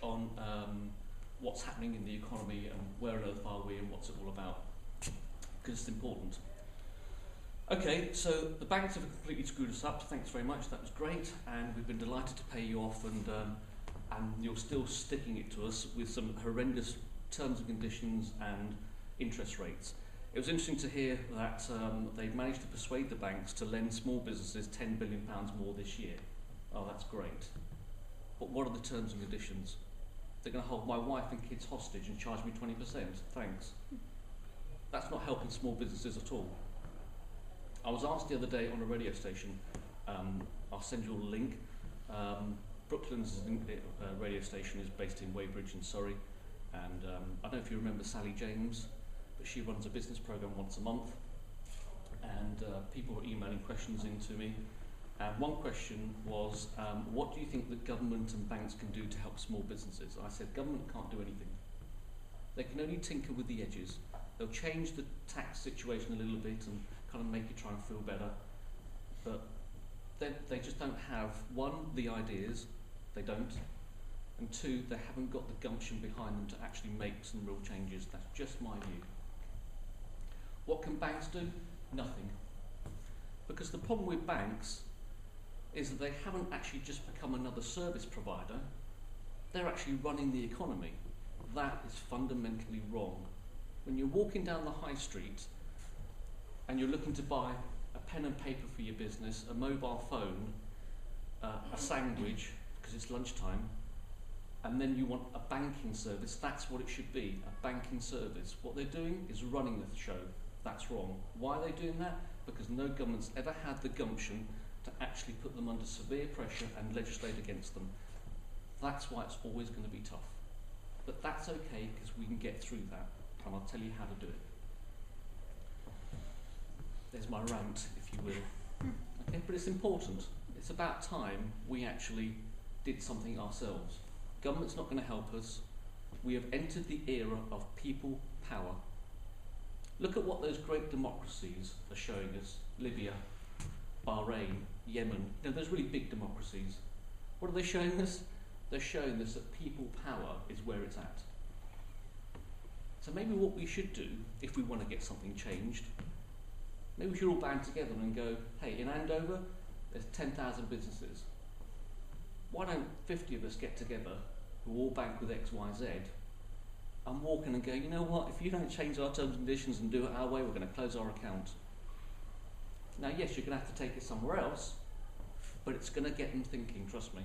on what's happening in the economy and where on earth are we and what's it all about, because it's important. Okay, so the banks have completely screwed us up. Thanks very much, that was great, and we've been delighted to pay you off, and you're still sticking it to us with some horrendous terms and conditions and interest rates. It was interesting to hear that they've managed to persuade the banks to lend small businesses £10 billion more this year. Oh, that's great. But what are the terms and conditions? They're going to hold my wife and kids hostage and charge me 20%. Thanks. That's not helping small businesses at all. I was asked the other day on a radio station, I'll send you a link. Brooklands radio station is based in Weybridge in Surrey, and I don't know if you remember Sally James, but she runs a business program once a month, and people were emailing questions into me. And one question was, what do you think that government and banks can do to help small businesses? I said, government can't do anything. They can only tinker with the edges. They'll change the tax situation a little bit and kind of make you try and feel better. But they just don't have, one, the ideas, they don't, and two, they haven't got the gumption behind them to actually make some real changes. That's just my view. What can banks do? Nothing. Because the problem with banks is that they haven't actually just become another service provider, they're actually running the economy. That is fundamentally wrong. When you're walking down the high street and you're looking to buy a pen and paper for your business, a mobile phone, a sandwich, because it's lunchtime, and then you want a banking service, that's what it should be, a banking service. What they're doing is running the show. That's wrong. Why are they doing that? Because no government's ever had the gumption to actually put them under severe pressure and legislate against them. That's why it's always going to be tough. But that's okay, because we can get through that, and I'll tell you how to do it. There's my rant, if you will. Okay, but it's important. It's about time we actually did something ourselves. Government's not going to help us. We have entered the era of people power. Look at what those great democracies are showing us. Libya, Bahrain, Yemen, those really big democracies. What are they showing us? They're showing us that people power is where it's at. So maybe what we should do, if we want to get something changed, maybe we should all band together and go, hey, in Andover, there's 10,000 businesses. Why don't 50 of us get together, who all bank with X, Y, Z, and walk in and go, you know what, if you don't change our terms and conditions and do it our way, we're going to close our account. Now, yes, you're going to have to take it somewhere else, but it's going to get them thinking, trust me.